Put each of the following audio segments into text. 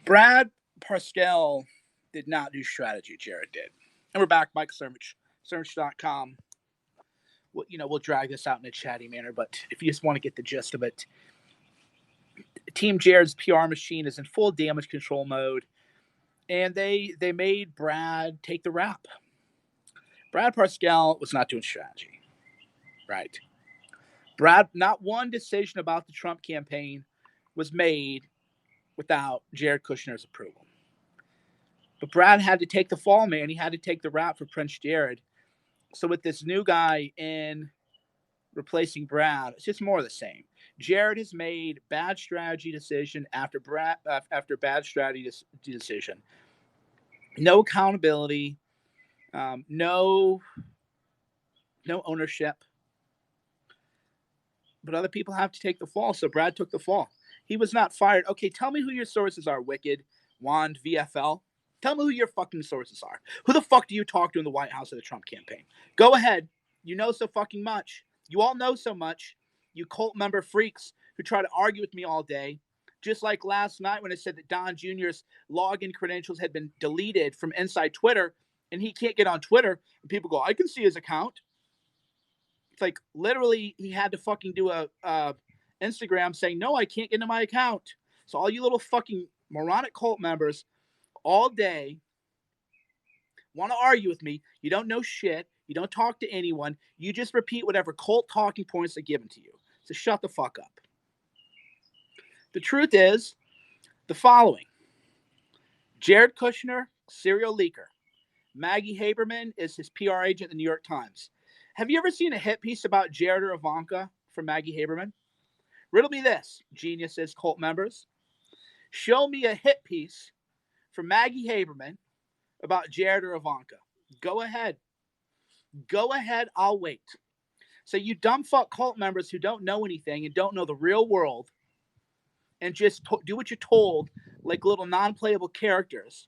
Brad Parscale did not do strategy. Jared did. And we're back, Mike Cernovich, Cernovich.com. We'll drag this out in a chatty manner, but if you just want to get the gist of it, Team Jared's PR machine is in full damage control mode, and they made Brad take the rap. Brad Parscale was not doing strategy, right? Brad, not one decision about the Trump campaign was made without Jared Kushner's approval. But Brad had to take the fall, man. He had to take the rap for Prince Jared. So with this new guy in replacing Brad, it's just more of the same. Jared has made bad strategy decision after bad strategy decision. No accountability, no ownership. But other people have to take the fall, so Brad took the fall. He was not fired. Okay, tell me who your sources are, Wicked, Wand, VFL. Tell me who your fucking sources are. Who the fuck do you talk to in the White House of the Trump campaign? Go ahead. You know so fucking much. You all know so much. You cult member freaks who try to argue with me all day. Just like last night when I said that Don Jr.'s login credentials had been deleted from inside Twitter, and he can't get on Twitter, and people go, I can see his account. It's like literally he had to fucking do a Instagram saying, no, I can't get into my account. So all you little fucking moronic cult members all day want to argue with me. You don't know shit. You don't talk to anyone. You just repeat whatever cult talking points are given to you. So shut the fuck up. The truth is the following. Jared Kushner, serial leaker. Maggie Haberman is his PR agent at the New York Times. Have you ever seen a hit piece about Jared or Ivanka from Maggie Haberman? Riddle me this, geniuses, cult members. Show me a hit piece from Maggie Haberman about Jared or Ivanka. Go ahead. Go ahead. I'll wait. So you dumb fuck cult members who don't know anything and don't know the real world and just do what you're told like little non-playable characters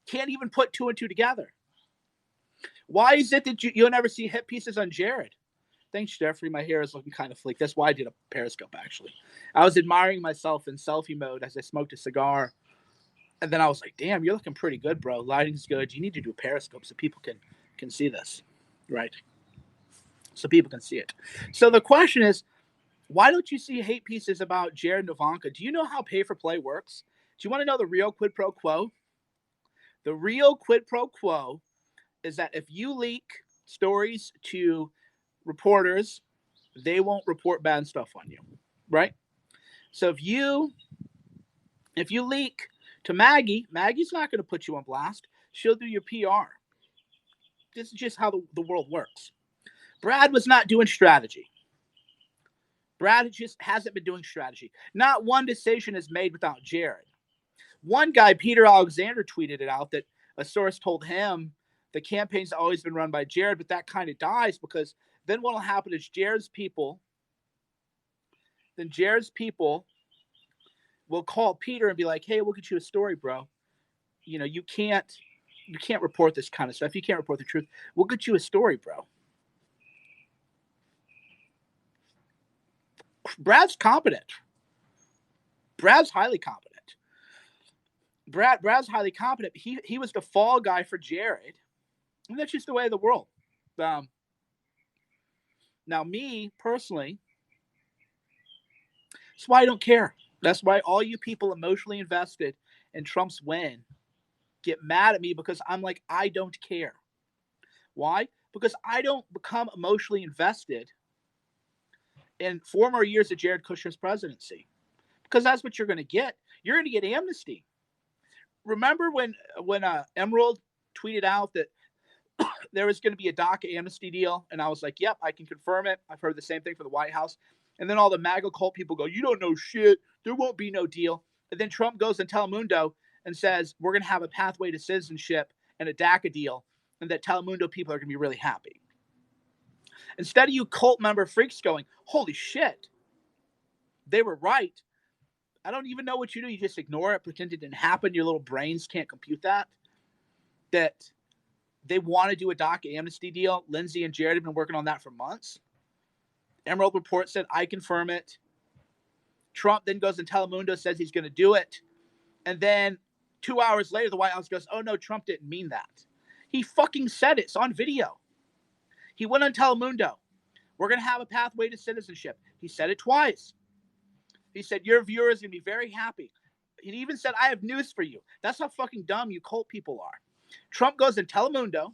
can't even put two and two together. Why is it that you'll never see hit pieces on Jared? Thanks, Jeffrey. My hair is looking kind of fleek. That's why I did a periscope, actually. I was admiring myself in selfie mode as I smoked a cigar. And then I was like, damn, you're looking pretty good, bro. Lighting's good. You need to do a periscope so people can see this, right? So people can see it. So the question is, why don't you see hate pieces about Jared and Ivanka? Do you know how pay-for-play works? Do you want to know the real quid pro quo? The real quid pro quo is that if you leak stories to reporters, they won't report bad stuff on you, right? So if you leak to Maggie, Maggie's not going to put you on blast. She'll do your PR. This is just how the world works. Brad was not doing strategy. Brad just hasn't been doing strategy. Not one decision is made without Jared. One guy, Peter Alexander, tweeted it out that a source told him the campaign's always been run by Jared, but that kind of dies because then what will happen is Jared's people will call Peter and be like, hey, we'll get you a story, bro. You know, you can't report this kind of stuff. You can't report the truth. We'll get you a story, bro. Brad's competent. Brad's highly competent. Brad's highly competent. He was the fall guy for Jared. And that's just the way of the world. Now, me, personally, that's why I don't care. That's why all you people emotionally invested in Trump's win get mad at me because I'm like, I don't care. Why? Because I don't become emotionally invested in 4 more years of Jared Kushner's presidency. Because that's what you're going to get. You're going to get amnesty. Remember when Emerald tweeted out that there was going to be a DACA amnesty deal? And I was like, yep, I can confirm it. I've heard the same thing from the White House. And then all the MAGA cult people go, you don't know shit. There won't be no deal. And then Trump goes on Telemundo and says, we're going to have a pathway to citizenship and a DACA deal. And that Telemundo people are going to be really happy. Instead of you cult member freaks going, holy shit, they were right. I don't even know what you do. You just ignore it, pretend it didn't happen. Your little brains can't compute that. That they want to do a DACA amnesty deal. Lindsay and Jared have been working on that for months. Emerald Report said, I confirm it. Trump then goes and Telemundo says he's going to do it. And then 2 hours later, the White House goes, oh, no, Trump didn't mean that. He fucking said it. It's on video. He went on Telemundo. We're going to have a pathway to citizenship. He said it twice. He said, your viewers are going to be very happy. He even said, I have news for you. That's how fucking dumb you cult people are. Trump goes in Telemundo,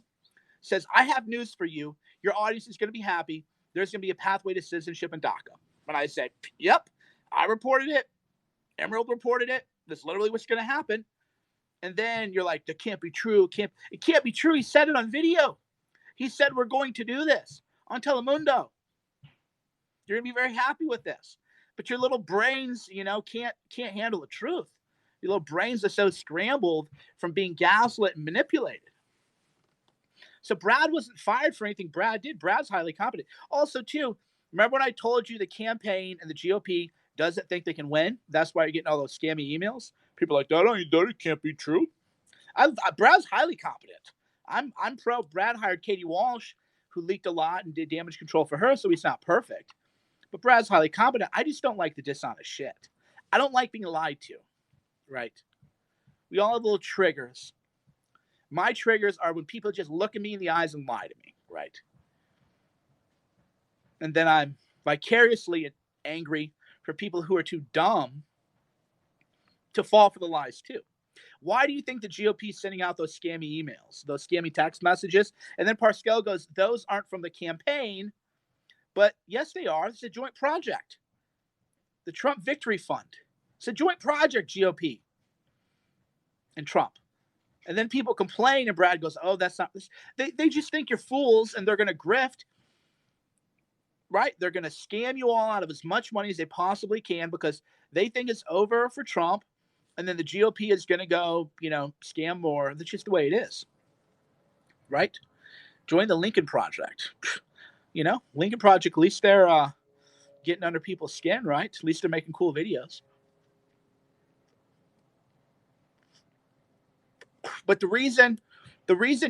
says, I have news for you. Your audience is going to be happy. There's going to be a pathway to citizenship in DACA. And I said, yep, I reported it. Emerald reported it. That's literally what's going to happen. And then you're like, that can't be true. It can't be true. He said it on video. He said, we're going to do this on Telemundo. You're going to be very happy with this. But your little brains, can't handle the truth. Your little brains are so scrambled from being gaslit and manipulated. So Brad wasn't fired for anything Brad did. Brad's highly competent. Also, too, remember when I told you the campaign and the GOP doesn't think they can win? That's why you're getting all those scammy emails. People are like, that can't be true. Brad's highly competent. I'm pro. Brad hired Katie Walsh, who leaked a lot and did damage control for her, so he's not perfect. But Brad's highly competent. I just don't like the dishonest shit. I don't like being lied to, right? We all have little triggers. My triggers are when people just look at me in the eyes and lie to me, right? And then I'm vicariously angry for people who are too dumb to fall for the lies too. Why do you think the GOP is sending out those scammy emails, those scammy text messages? And then Parscale goes, those aren't from the campaign. But yes, they are. It's a joint project. The Trump Victory Fund. It's a joint project, GOP and Trump. And then people complain, and Brad goes, oh, that's not this. They just think you're fools, and they're going to grift, right? They're going to scam you all out of as much money as they possibly can because they think it's over for Trump, and then the GOP is going to go, scam more. That's just the way it is, right? Join the Lincoln Project. Lincoln Project, at least they're getting under people's skin, right? At least they're making cool videos. But the reason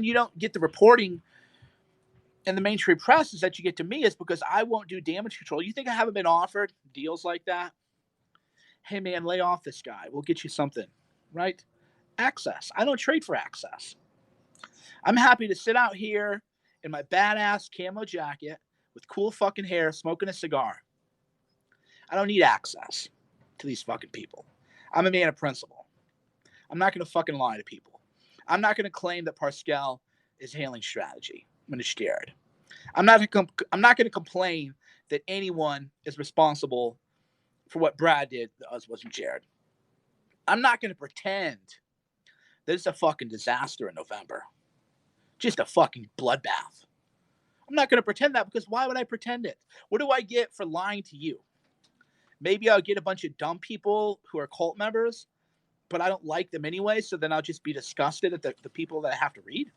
you don't get the reporting in the mainstream press is that you get to me is because I won't do damage control. You think I haven't been offered deals like that? Hey, man, lay off this guy. We'll get you something, right? Access. I don't trade for access. I'm happy to sit out here in my badass camo jacket with cool fucking hair, smoking a cigar. I don't need access to these fucking people. I'm a man of principle. I'm not going to fucking lie to people. I'm not going to claim that Parscale is hailing strategy when it's scared. I'm not going to complain that anyone is responsible for what Brad did that us wasn't Jared. I'm not going to pretend that it's a fucking disaster in November. Just a fucking bloodbath. I'm not going to pretend that because why would I pretend it? What do I get for lying to you? Maybe I'll get a bunch of dumb people who are cult members, but I don't like them anyway, so then I'll just be disgusted at the people that I have to read.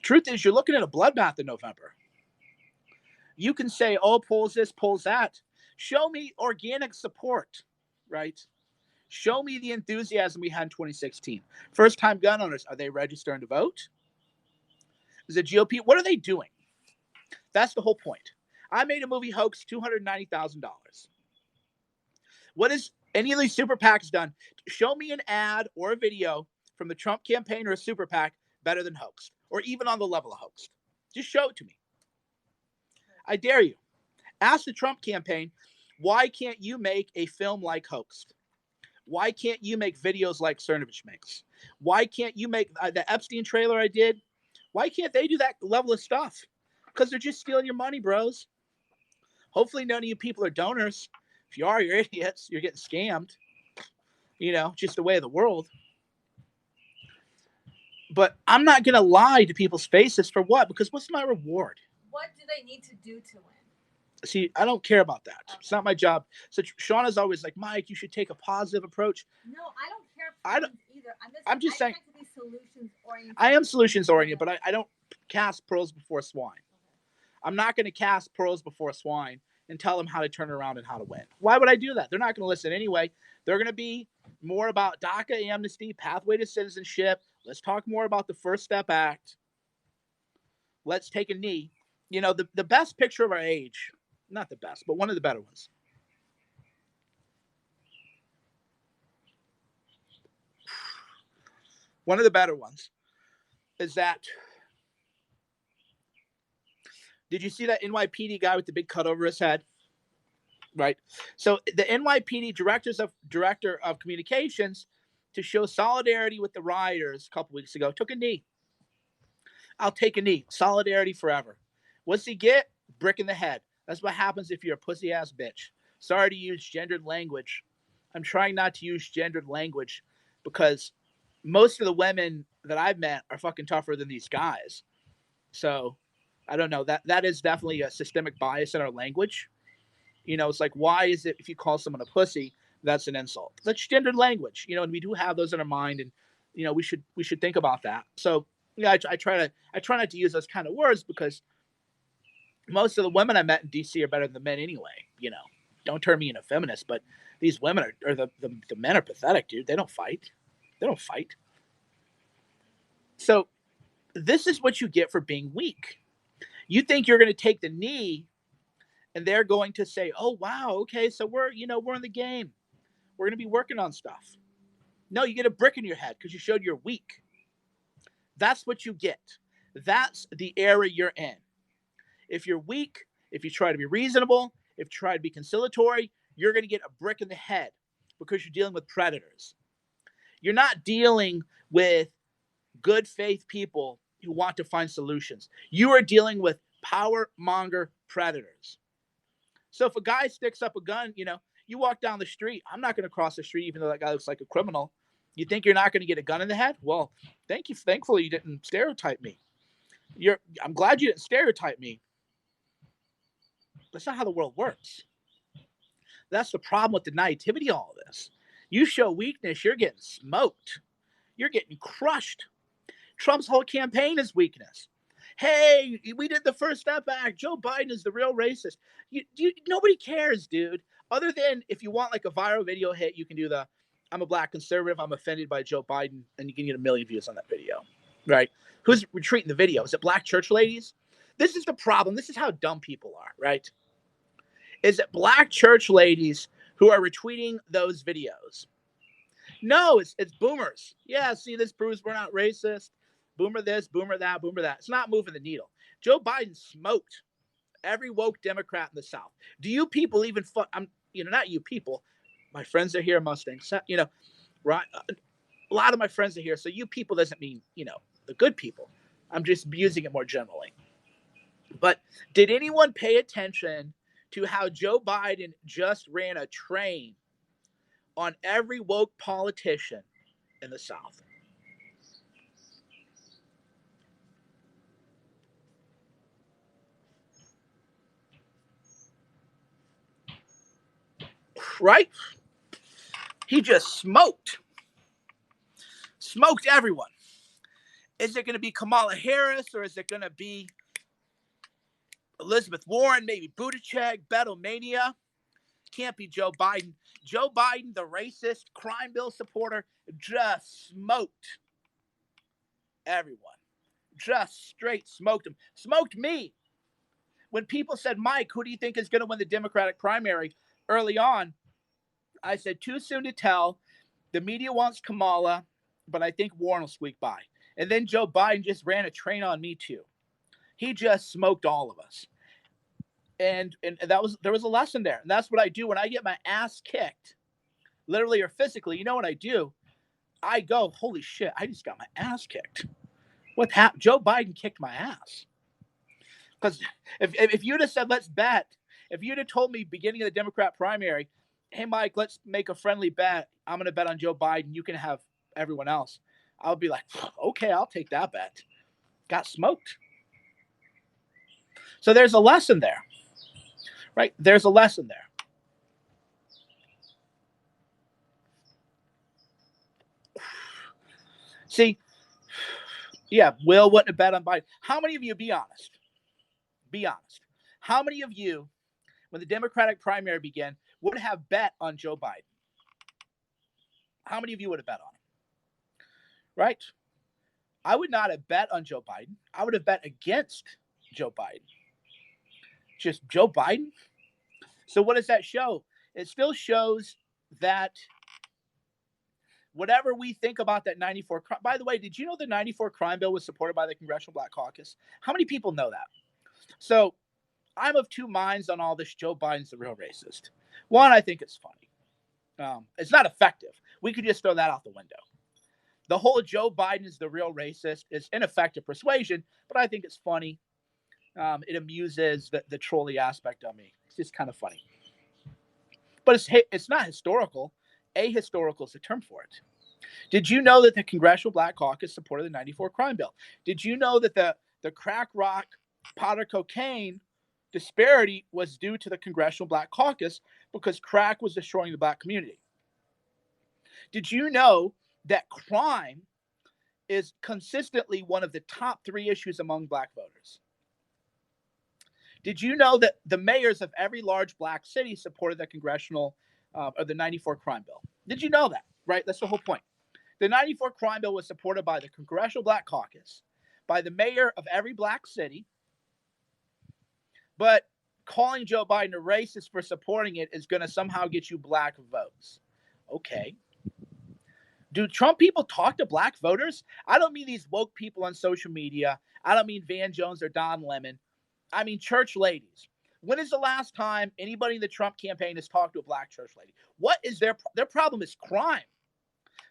Truth is, you're looking at a bloodbath in November. You can say, oh, polls this, polls that. Show me organic support, right? Show me the enthusiasm we had in 2016. First-time gun owners, are they registering to vote? Is it GOP? What are they doing? That's the whole point. I made a movie Hoaxed, $290,000. What has any of these super PACs done? Show me an ad or a video from the Trump campaign or a super PAC better than Hoaxed, or even on the level of Hoaxed. Just show it to me. I dare you. Ask the Trump campaign, why can't you make a film like Hoaxed? Why can't you make videos like Cernovich makes? Why can't you make the Epstein trailer I did? Why can't they do that level of stuff? Because they're just stealing your money, bros. Hopefully none of you people are donors. If you are, you're idiots. You're getting scammed. Just the way of the world. But I'm not going to lie to people's faces for what? Because what's my reward? What do they need to do to win? See, I don't care about that. Okay. It's not my job. So Shauna's always like, Mike, you should take a positive approach. No, I don't care either. I'm just saying. I like to be solutions-oriented. I am solutions-oriented, but I don't cast pearls before swine. Okay. I'm not going to cast pearls before swine and tell them how to turn around and how to win. Why would I do that? They're not going to listen anyway. They're going to be more about DACA amnesty, pathway to citizenship. Let's talk more about the First Step Act. Let's take a knee. The best picture of our age, not the best, but one of the better ones. One of the better ones is that. Did you see that NYPD guy with the big cut over his head? Right. So the NYPD director of communications, to show solidarity with the rioters a couple weeks ago, took a knee. I'll take a knee. Solidarity forever. What's he get? Brick in the head. That's what happens if you're a pussy ass bitch. Sorry to use gendered language. I'm trying not to use gendered language because most of the women that I've met are fucking tougher than these guys. So I don't know. That is definitely a systemic bias in our language. You know, it's like, why is it if you call someone a pussy, that's an insult? That's gendered language, you know, and we do have those in our mind, and you know, we should think about that. So yeah, I try not to use those kind of words because most of the women I met in DC are better than the men anyway. You know, don't turn me into a feminist, but these women are the men are pathetic, dude. They don't fight. They don't fight. So this is what you get for being weak. You think you're going to take the knee and they're going to say, "Oh wow, okay, so we're in the game. We're going to be working on stuff." No, you get a brick in your head because you showed you're weak. That's what you get. That's the era you're in. If you're weak, if you try to be reasonable, if you try to be conciliatory, you're going to get a brick in the head because you're dealing with predators. You're not dealing with good faith people who want to find solutions. You are dealing with power monger predators. So if a guy sticks up a gun, you walk down the street. I'm not going to cross the street even though that guy looks like a criminal. You think you're not going to get a gun in the head? Well, thank you. Thankfully, you didn't stereotype me. I'm glad you didn't stereotype me. That's not how the world works. That's the problem with the naivety of all of this. You show weakness, you're getting smoked. You're getting crushed. Trump's whole campaign is weakness. Hey, we did the First Step Act. Joe Biden is the real racist. Nobody cares, dude. Other than if you want like a viral video hit, you can do the I'm a black conservative, I'm offended by Joe Biden, and you can get 1 million views on that video. Right? Who's retweeting the video? Is it black church ladies? This is the problem. This is how dumb people are, right? Is it black church ladies who are retweeting those videos? No, it's boomers. Yeah, see, this proves we're not racist. Boomer this, boomer that, boomer that. It's not moving the needle. Joe Biden smoked every woke Democrat in the South. Do you people even not you people. My friends are here, Mustangs. Right? A lot of my friends are here. So you people doesn't mean, the good people. I'm just using it more generally. But did anyone pay attention to how Joe Biden just ran a train on every woke politician in the South? Right? He just smoked everyone. Is it going to be Kamala Harris or is it going to be Elizabeth Warren, maybe Buttigieg, Bettlemania? Can't be Joe Biden. Joe Biden, the racist crime bill supporter, just smoked everyone. Just straight smoked him. Smoked me. When people said, Mike, who do you think is going to win the Democratic primary early on? I said, too soon to tell. The media wants Kamala, but I think Warren will squeak by. And then Joe Biden just ran a train on me too. He just smoked all of us. And there was a lesson there. And that's what I do when I get my ass kicked, literally or physically. You know what I do? I go, holy shit, I just got my ass kicked. What happened? Joe Biden kicked my ass. Because if you'd have said, let's bet, if you'd have told me beginning of the Democrat primary, hey, Mike, let's make a friendly bet. I'm going to bet on Joe Biden. You can have everyone else. I'll be like, okay, I'll take that bet. Got smoked. So there's a lesson there, right? There's a lesson there. See, yeah, Will wouldn't have bet on Biden. How many of you, be honest, how many of you, when the Democratic primary began, would have bet on Joe Biden? How many of you would have bet on him? Right? I would not have bet on Joe Biden. I would have bet against Joe Biden. Just Joe Biden? So what does that show? It still shows that whatever we think about that 94 by the way, did you know the 94 crime bill was supported by the Congressional Black Caucus? How many people know that? So I'm of two minds on all this. Joe Biden's the real racist. One, I think it's funny. It's not effective. We could just throw that out the window. The whole Joe Biden is the real racist is ineffective persuasion, but I think it's funny. It amuses the trolley aspect of me. It's just kind of funny. But it's not historical. Ahistorical is the term for it. Did you know that the Congressional Black Caucus supported the 94 crime bill? Did you know that the crack rock, powder cocaine disparity was due to the Congressional Black Caucus because crack was destroying the black community? Did you know that crime is consistently one of the top 3 issues among black voters? Did you know that the mayors of every large black city supported the congressional or the 94 crime bill? Did you know that? Right? That's the whole point. The 94 crime bill was supported by the Congressional Black Caucus, by the mayor of every black city, but calling Joe Biden a racist for supporting it is going to somehow get you black votes. Okay. Do Trump people talk to black voters? I don't mean these woke people on social media. I don't mean Van Jones or Don Lemon. I mean church ladies. When is the last time anybody in the Trump campaign has talked to a black church lady? What is their problem? Is crime.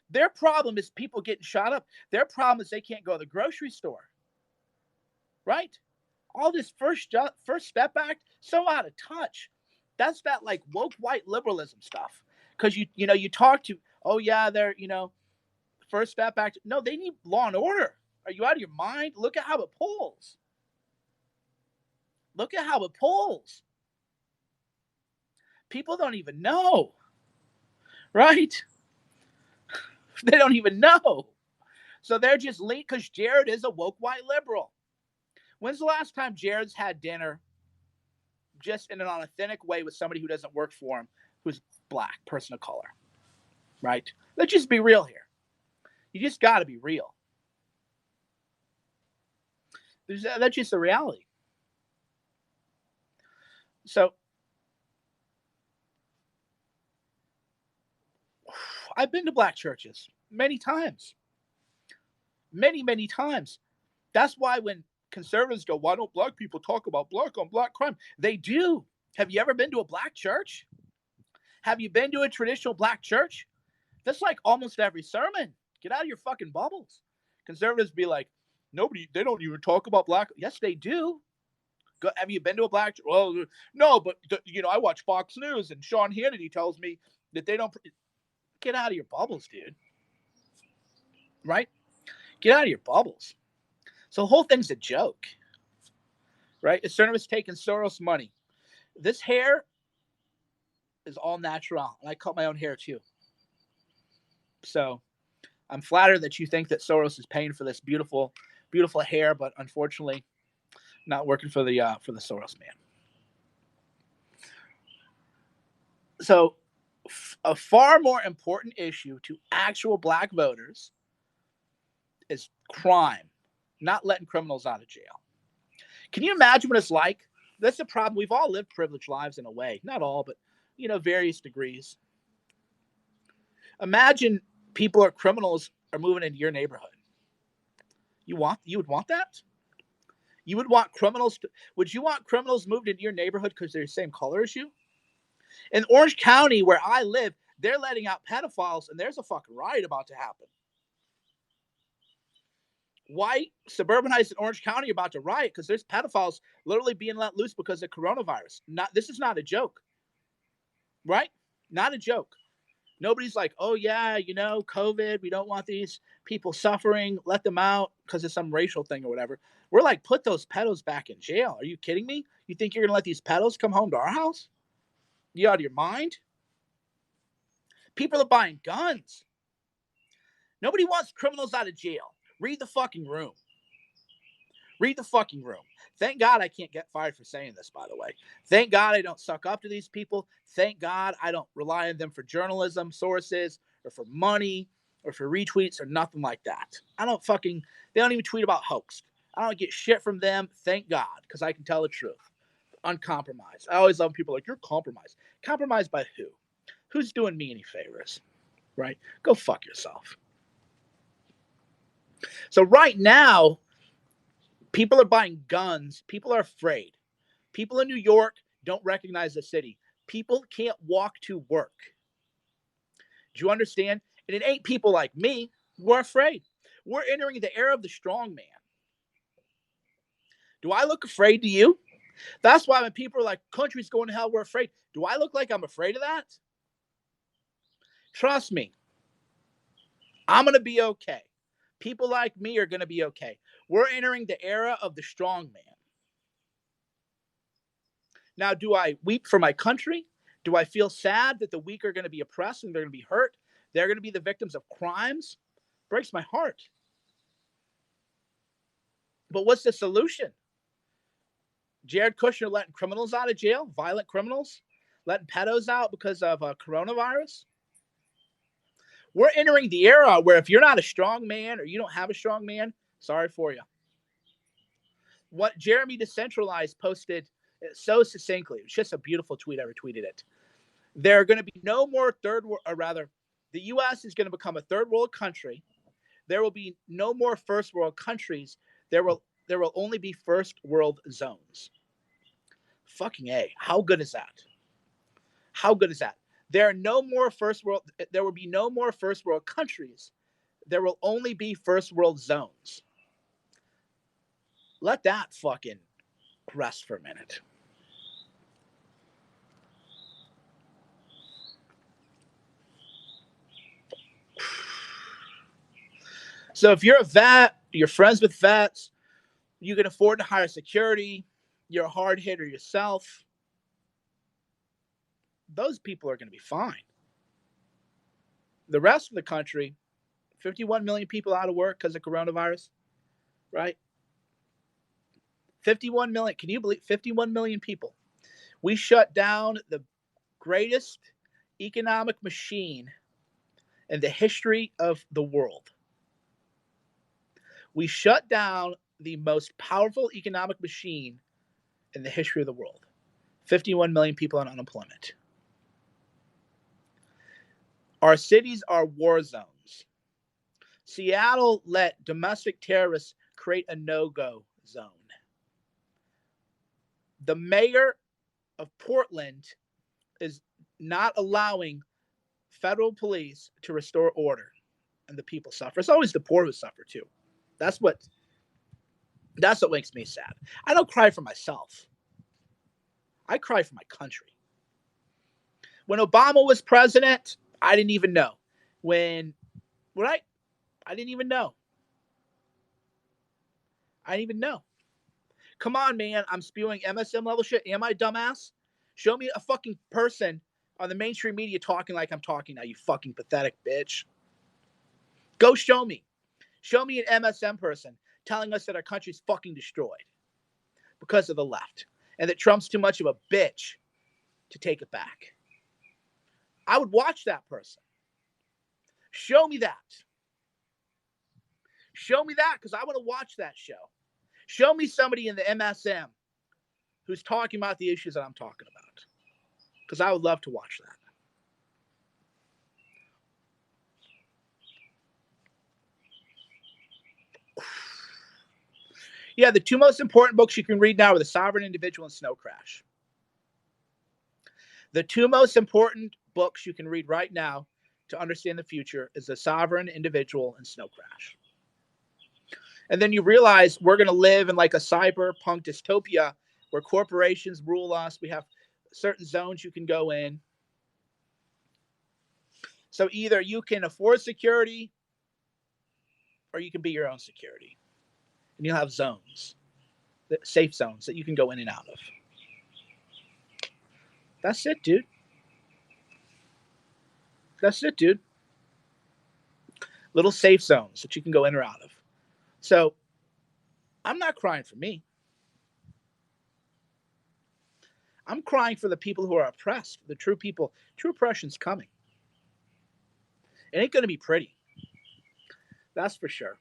Their problem is people getting shot up. Their problem is they can't go to the grocery store. Right? All this First Step Act, so out of touch. That's that like woke white liberalism stuff. Because you talk to, oh yeah, they're First Step Act. No, they need law and order. Are you out of your mind? Look at how it pulls. Look at how it pulls. People don't even know. Right? They don't even know. So they're just linked because Jared is a woke white liberal. When's the last time Jared's had dinner just in an authentic way with somebody who doesn't work for him, who's black, person of color? Right? Let's just be real here. You just got to be real. That's just the reality. So I've been to black churches many times. Many, many times. That's why when conservatives go, why don't black people talk about black on black crime? They do. Have you ever been to a black church? Have you been to a traditional black church? That's like almost every sermon. Get out of your fucking bubbles. Conservatives be like, they don't even talk about black. Yes, they do. Have you been to a black church? Well, no, but I watch Fox News and Sean Hannity tells me that they don't. Get out of your bubbles, dude. Right? Get out of your bubbles. So the whole thing's a joke. Right? Cernovich taking Soros money. This hair is all natural. And I cut my own hair too. So I'm flattered that you think that Soros is paying for this beautiful, beautiful hair, but unfortunately not working for the Soros man. So a far more important issue to actual black voters is crime, not letting criminals out of jail. Can you imagine what it's like? That's the problem. We've all lived privileged lives in a way. Not all, but, various degrees. Imagine people or criminals are moving into your neighborhood. You would want that? You would want criminals would you want criminals moved into your neighborhood because they're the same color as you? In Orange County, where I live, they're letting out pedophiles, and there's a fucking riot about to happen. White suburbanites in Orange County are about to riot because there's pedophiles literally being let loose because of coronavirus. This is not a joke. Right? Not a joke. Nobody's like, oh yeah, COVID, we don't want these people suffering, let them out because of some racial thing or whatever. We're like, put those pedos back in jail. Are you kidding me? You think you're going to let these pedos come home to our house? You out of your mind? People are buying guns. Nobody wants criminals out of jail. Read the fucking room. Read the fucking room. Thank God I can't get fired for saying this, by the way. Thank God I don't suck up to these people. Thank God I don't rely on them for journalism sources or for money or for retweets or nothing like that. They don't even tweet about Hoaxed. I don't get shit from them. Thank God, because I can tell the truth. Uncompromised. I always love people like, you're compromised. Compromised by who? Who's doing me any favors? right? Go fuck yourself. So right now, people are buying guns. People are afraid. People in New York don't recognize the city. People can't walk to work. Do you understand? And it ain't people like me. We're afraid. We're entering the era of the strong man. Do I look afraid to you? That's why when people are like, country's going to hell, we're afraid. Do I look like I'm afraid of that? Trust me, I'm going to be okay. People like me are going to be okay. We're entering the era of the strong man. Now, do I weep for my country? Do I feel sad that the weak are going to be oppressed and they're going to be hurt? They're going to be the victims of crimes? Breaks my heart. But what's the solution? Jared Kushner letting criminals out of jail, violent criminals, letting pedos out because of coronavirus. We're entering the era where if you're not a strong man or you don't have a strong man, sorry for you. What Jeremy Decentralized posted so succinctly, it was just a beautiful tweet. I retweeted it. There are going to be no more the U.S. is going to become a third world country. There will be no more first world countries. There will only be first world zones. Fucking A. How good is that? How good is that? There will be no more first world countries. There will only be first world zones. Let that fucking rest for a minute. So if you're a vet, you're friends with vets, you can afford to hire security, you're a hard hitter yourself, those people are going to be fine. The rest of the country, 51 million people out of work because of coronavirus, right? 51 million. Can you believe 51 million people? We shut down the greatest economic machine in the history of the world. We shut down the most powerful economic machine in the history of the world. 51 million people on unemployment. Our cities are war zones. Seattle let domestic terrorists create a no-go zone. The mayor of Portland is not allowing federal police to restore order, and the people suffer. It's always the poor who suffer too. That's what makes me sad. I don't cry for myself. I cry for my country. When Obama was president, I didn't even know. I didn't even know. I didn't even know. Come on, man. I'm spewing MSM level shit. Am I dumbass? Show me a fucking person on the mainstream media talking like I'm talking now, you fucking pathetic bitch. Go show me. Show me an MSM person telling us that our country's fucking destroyed because of the left and that Trump's too much of a bitch to take it back. I would watch that person. Show me that. Show me that because I want to watch that show. Show me somebody in the MSM who's talking about the issues that I'm talking about because I would love to watch that. Yeah, the two most important books you can read now are The Sovereign Individual and Snow Crash. The two most important books you can read right now to understand the future is The Sovereign Individual and Snow Crash. And then you realize we're going to live in like a cyberpunk dystopia where corporations rule us. We have certain zones you can go in. So either you can afford security or you can be your own security. And you'll have zones, safe zones that you can go in and out of. That's it, dude. That's it, dude. Little safe zones that you can go in or out of. So I'm not crying for me. I'm crying for the people who are oppressed, the true people. True oppression's coming. It ain't going to be pretty. That's for sure.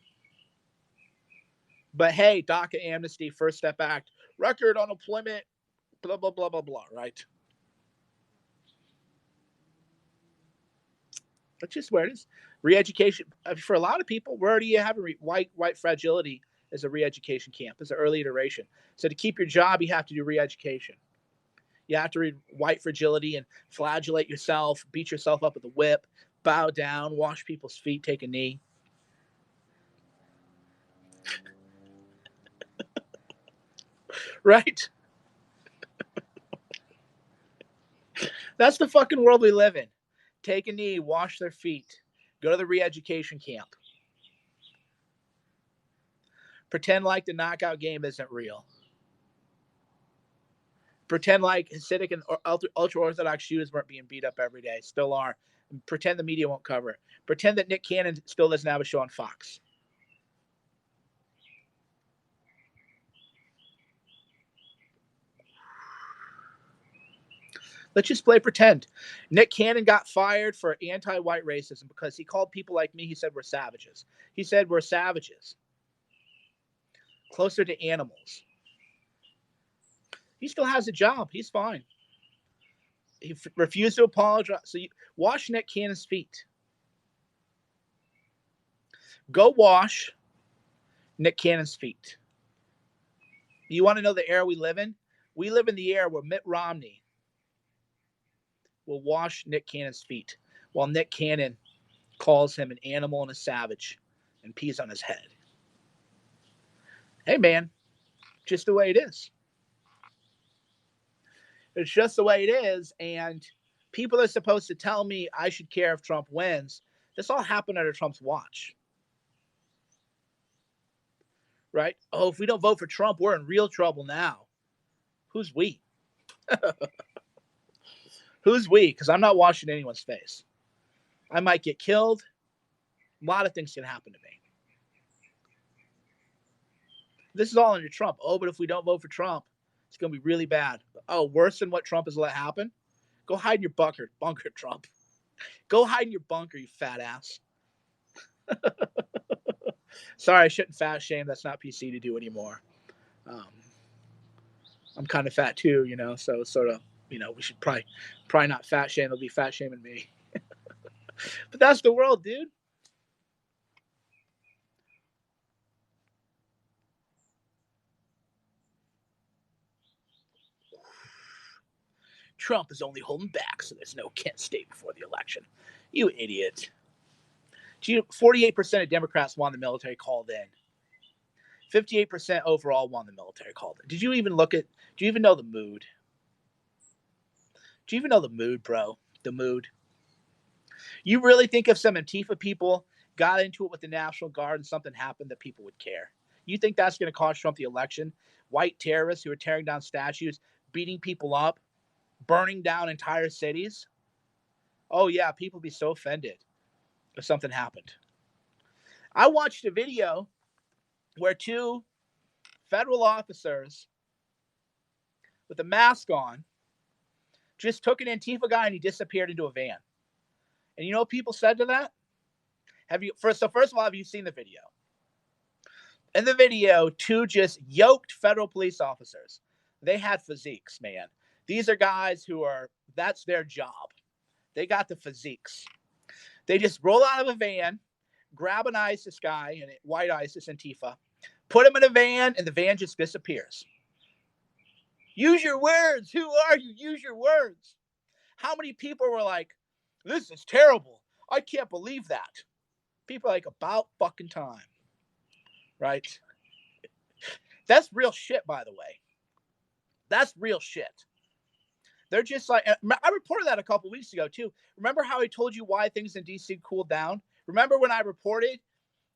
But hey, DACA amnesty, First Step Act, record unemployment, blah, blah, blah, blah, blah, right? That's just where it is. Re-education for a lot of people. We're already having white fragility as a re-education camp, as an early iteration. So to keep your job, you have to do re-education. You have to read white fragility and flagellate yourself, beat yourself up with a whip, bow down, wash people's feet, take a knee. Right? That's the fucking world we live in. Take a knee, wash their feet, go to the re-education camp. Pretend like the knockout game isn't real. Pretend like Hasidic and ultra-Orthodox Jews weren't being beat up every day. Still are. Pretend the media won't cover it. Pretend that Nick Cannon still doesn't have a show on Fox. Let's just play pretend. Nick Cannon got fired for anti-white racism because he called people like me, he said, we're savages. He said we're savages. Closer to animals. He still has a job. He's fine. He refused to apologize. So wash Nick Cannon's feet. Go wash Nick Cannon's feet. You want to know the era we live in? We live in the era where Mitt Romney will wash Nick Cannon's feet while Nick Cannon calls him an animal and a savage and pees on his head. Hey, man, just the way it is. It's just the way it is, and people are supposed to tell me I should care if Trump wins. This all happened under Trump's watch. Right? Oh, if we don't vote for Trump, we're in real trouble now. Who's we? Who's we? Because I'm not washing anyone's face. I might get killed. A lot of things can happen to me. This is all under Trump. Oh, but if we don't vote for Trump, it's going to be really bad. Oh, worse than what Trump has let happen? Go hide in your bunker, Trump. Go hide in your bunker, you fat ass. Sorry, I shouldn't fat shame. That's not PC to do anymore. I'm kind of fat too, so sort of, we should probably not fat shame. They'll be fat shaming me. But that's the world, dude. Trump is only holding back so there's no Kent State before the election. You idiot. 48% of Democrats want the military called in. 58% overall want the military called in. Do you even know the mood? Do you even know the mood, bro? The mood. You really think if some Antifa people got into it with the National Guard and something happened that people would care? You think that's going to cost Trump the election? White terrorists who are tearing down statues, beating people up, burning down entire cities? Oh, yeah, people would be so offended if something happened. I watched a video where two federal officers with a mask on just took an Antifa guy and he disappeared into a van. And you know what people said to that? First of all, have you seen the video? In the video, two just yoked federal police officers. They had physiques, man. These are guys that's their job. They got the physiques. They just roll out of a van, grab an ISIS guy, and white ISIS Antifa, put him in a van, and the van just disappears. Use your words. Who are you? Use your words. How many people were like, this is terrible. I can't believe that. People are like, about fucking time. Right? That's real shit, by the way. That's real shit. They're just like, I reported that a couple weeks ago, too. Remember how I told you why things in D.C. cooled down? Remember when I reported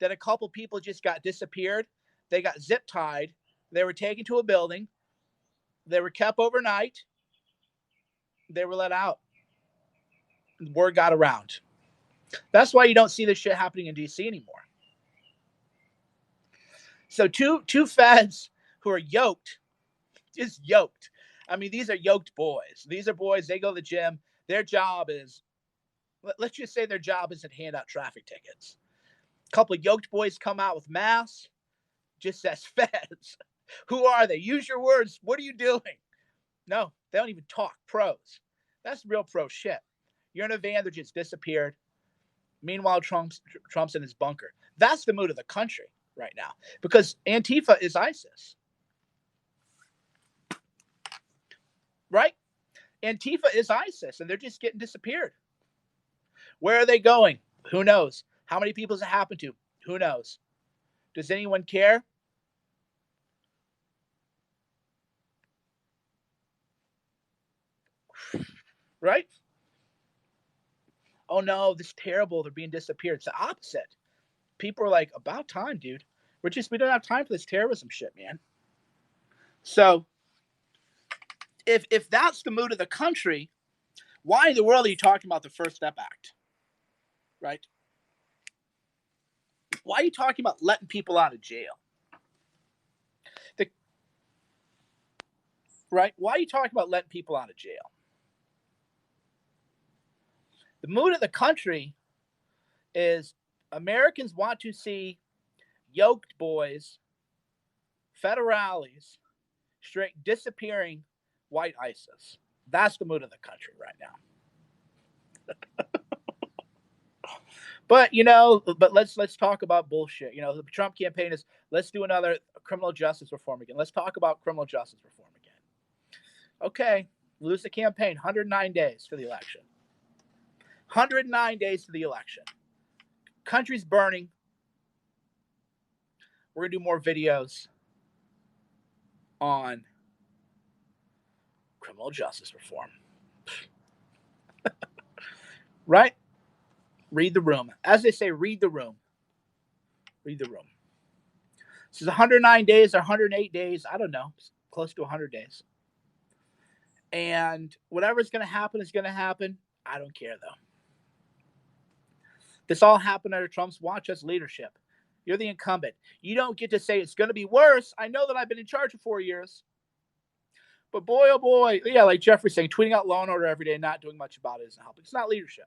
that a couple people just got disappeared? They got zip tied. They were taken to a building. They were kept overnight. They were let out. Word got around. That's why you don't see this shit happening in D.C. anymore. So two feds who are yoked, just yoked. I mean, these are yoked boys. These are boys, they go to the gym. Their job is, let's just say their job isn't hand out traffic tickets. A couple of yoked boys come out with masks, just says feds. Who are they? Use your words. What are you doing? No, they don't even talk. Pros. That's real pro shit. You're in a van that just disappeared. Meanwhile, Trump's in his bunker. That's the mood of the country right now, because Antifa is ISIS, right? Antifa is ISIS, and they're just getting disappeared. Where are they going? Who knows? How many people does it happen to? Who knows? Does anyone care? Right? Oh no, this is terrible. They're being disappeared. It's the opposite. People are like, about time, dude. We don't have time for this terrorism shit, man. So if that's the mood of the country, why in the world are you talking about the First Step Act? Right? Why are you talking about letting people out of jail? Right? Why are you talking about letting people out of jail? The mood of the country is Americans want to see yoked boys, federales, straight disappearing white ISIS. That's the mood of the country right now. But let's talk about bullshit. The Trump campaign is, let's do another criminal justice reform again. Let's talk about criminal justice reform again. Okay, lose the campaign. 109 days for the election. 109 days to the election. Country's burning. We're going to do more videos on criminal justice reform. Right? Read the room. As they say, read the room. Read the room. This is 109 days or 108 days. I don't know. Close to 100 days. And whatever's going to happen is going to happen. I don't care, though. This all happened under Trump's watch as leadership. You're the incumbent. You don't get to say it's going to be worse. I know that I've been in charge for 4 years. But boy, oh boy. Yeah, like Jeffrey saying, tweeting out Law and Order every day and not doing much about it isn't helping. It's not leadership.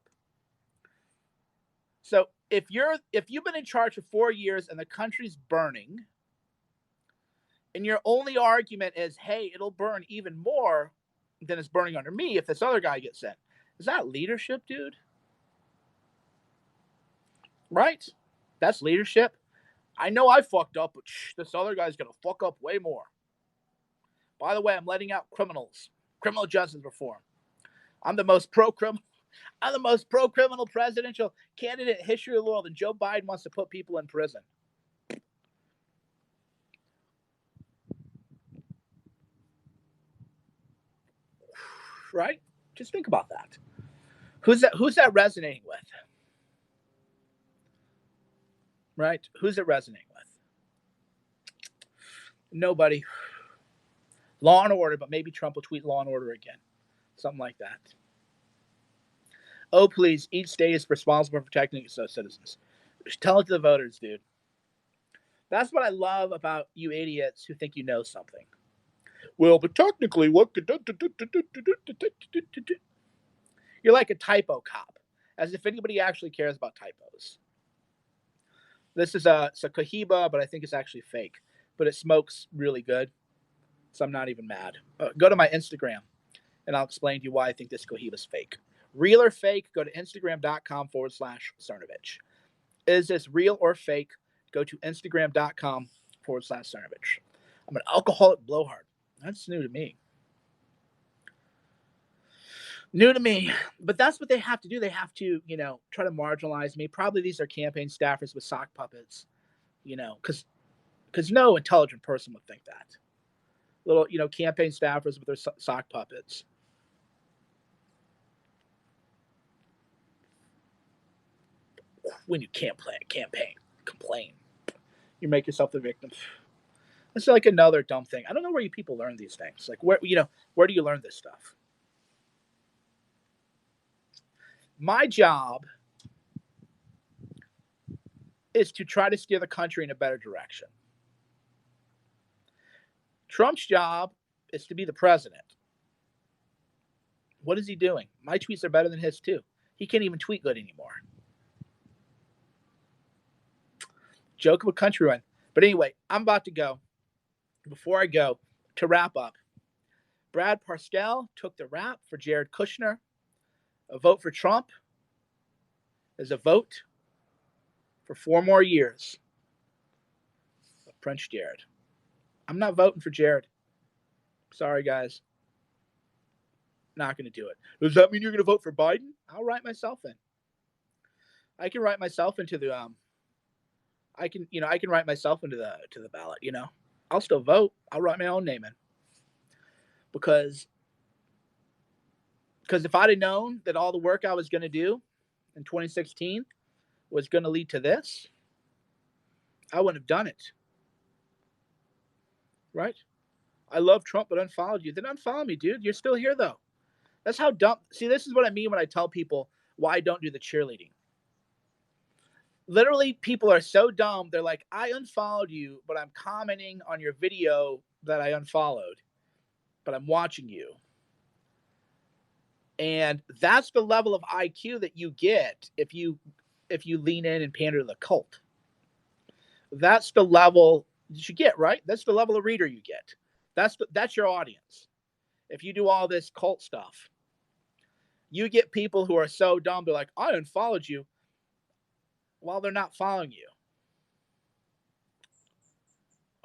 So if you've been in charge for 4 years and the country's burning, and your only argument is, hey, it'll burn even more than it's burning under me if this other guy gets in. Is that leadership, dude? Right? That's leadership. I know I fucked up, but this other guy's going to fuck up way more. By the way, I'm letting out criminals. Criminal justice reform. I'm the most pro-criminal presidential candidate in history of the world, and Joe Biden wants to put people in prison. Right? Just think about that. Who's that resonating with? Right? Who's it resonating with? Nobody. Law and Order, but maybe Trump will tweet Law and Order again. Something like that. Oh, please, each state is responsible for protecting its citizens. Tell it to the voters, dude. That's what I love about you idiots who think you know something. Well, but technically, what could... You're like a typo cop, as if anybody actually cares about typos. This is it's a Cohiba, but I think it's actually fake. But it smokes really good, so I'm not even mad. Go to my Instagram, and I'll explain to you why I think this Cohiba is fake. Real or fake, go to Instagram.com/Cernovich. Is this real or fake? Go to Instagram.com/Cernovich. I'm an alcoholic blowhard. That's new to me. New to me. But that's what they have to do. They have to, try to marginalize me. Probably these are campaign staffers with sock puppets, because no intelligent person would think that. Little, campaign staffers with their sock puppets. When you can't complain, you make yourself the victim. It's like another dumb thing. I don't know where you people learn these things. Like where do you learn this stuff? My job is to try to steer the country in a better direction. Trump's job is to be the president. What is he doing? My tweets are better than his too. He can't even tweet good anymore. Joke of a country run. But anyway, I'm about to go. Before I go, to wrap up, Brad Parscale took the rap for Jared Kushner. A vote for Trump is a vote for 4 more years of Prince Jared. I'm not voting for Jared. Sorry, guys. Not going to do it. Does that mean you're going to vote for Biden? I'll write myself in. I can write myself into the I can write myself into the ballot, I'll still vote. I'll write my own name in. Because if I'd have known that all the work I was going to do in 2016 was going to lead to this, I wouldn't have done it. Right? I love Trump, but unfollowed you. Then unfollow me, dude. You're still here, though. That's how dumb. See, this is what I mean when I tell people why I don't do the cheerleading. Literally, people are so dumb. They're like, I unfollowed you, but I'm commenting on your video that I unfollowed, but I'm watching you. And that's the level of IQ that you get if you lean in and pander to the cult. That's the level you get, right? That's the level of reader you get. That's your audience. If you do all this cult stuff, you get people who are so dumb. They're like, I unfollowed you, while they're not following you.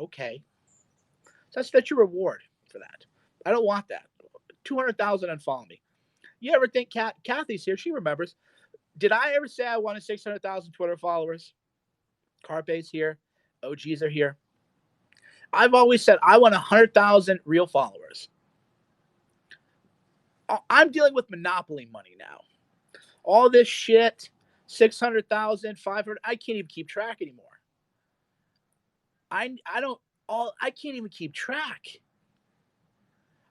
Okay. So that's your reward for that. I don't want that. 200,000 unfollow me. You ever think Kathy's here? She remembers. Did I ever say I wanted 600,000 Twitter followers? Carpe's here. OGs are here. I've always said I want 100,000 real followers. I'm dealing with monopoly money now. All this shit, 600,000, 500, I can't even keep track anymore. I can't even keep track.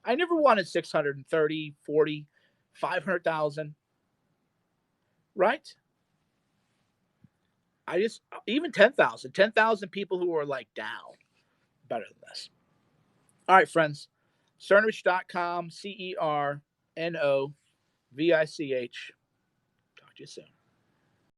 I never wanted 630, 40, 500,000. Right? Even 10,000 people who are like down. Better than this. All right, friends. Cernovich.com, CERNOVICH. Talk to you soon.